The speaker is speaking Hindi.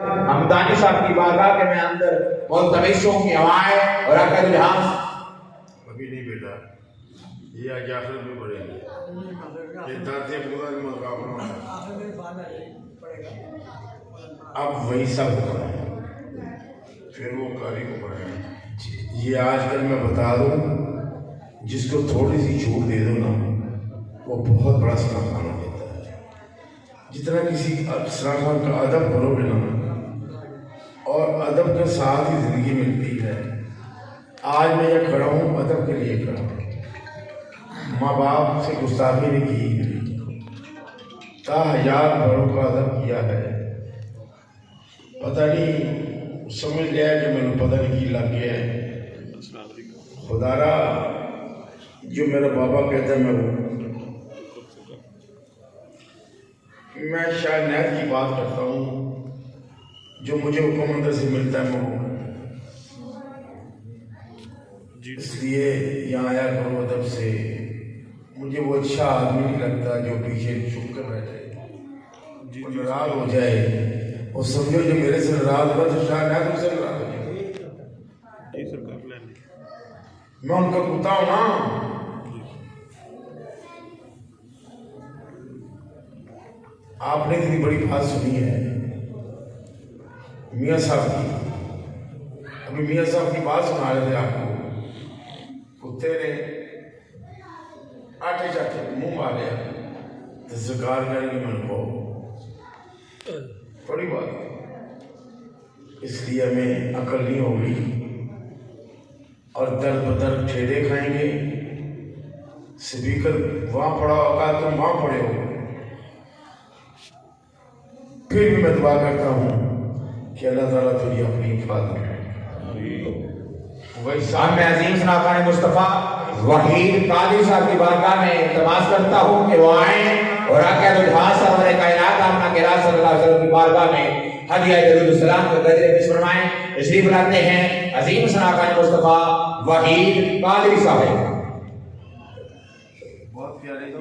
हमदानी साहब की बारगाह के मैं अंदर मुल्तमिसों की हवाएं और अकल जहां अभी नहीं बेटा, ये आगे आखिर में पड़ेगी। ये दाते पूरा मुकाबला अब वही सब होगा, फिर वो कारी को पड़ेगा। ये आजकल मैं बता दूं, जिसको थोड़ी सी छूट दे दो ना, वो बहुत बड़ा सलाखाना देता है। जितना किसी सलाखान का अदब करोगे ना, और अदब के साथ ही जिंदगी मिलती है। आज मैं ये खड़ा हूँ, अदब के लिए खड़ा हूँ। माँ बाप से गुस्ताखी नहीं की, ताहयात बड़ों का अदब किया है। पता नहीं समझ गया कि मैंने पता नहीं की लग गया है। खुदारा जो मेरा बाबा कहता है मैं शायद नैत की बात करता हूँ, जो मुझे हुक्म अंदर से मिलता है मैं इसलिए यहाँ आया करो अदब से। मुझे वो अच्छा आदमी नहीं लगता जो पीछे छुप कर बैठे, वो नाराज हो जाए और समझो जो मेरे से नाराज हुआ तो शायद मैं तुमसे नाराज हो जाए। मैं उनका कुत्ता हूँ ना। आपने इतनी बड़ी बात सुनी है मियाँ साहब की, अभी मियाँ साहब की बात सुना रहे थे आपको। कुत्ते ने आटे चाटे मुंह मारे तो सरकार करेंगे मन को बड़ी बात। इसलिए हमें अकल नहीं होगी और दर बदर ठेले खाएंगे। स्पीकर वहां पड़ा होगा, तुम वहां पड़े हो। फिर भी मैं दुआ करता हूँ कि अल्लाह ताला तुझे अपनी हिफाजत करे। वही शाम में अजीम सनाखान मुस्तफ़ा वहीद कादिर साहब की बारगाह में इल्तिमास करता हूँ कि वो आए और आकर सरवर कायनात आपना के राज सल्लल्लाहु अलैहि वसल्लम की बारगाह में हदिया दरूद सलाम को गजरे पेश फरमाएं। तशरीफ लाते हैं अजीम सनाखान मुस्तफ़ा वहीद कादिर साहब। बहुत प्यारे जी।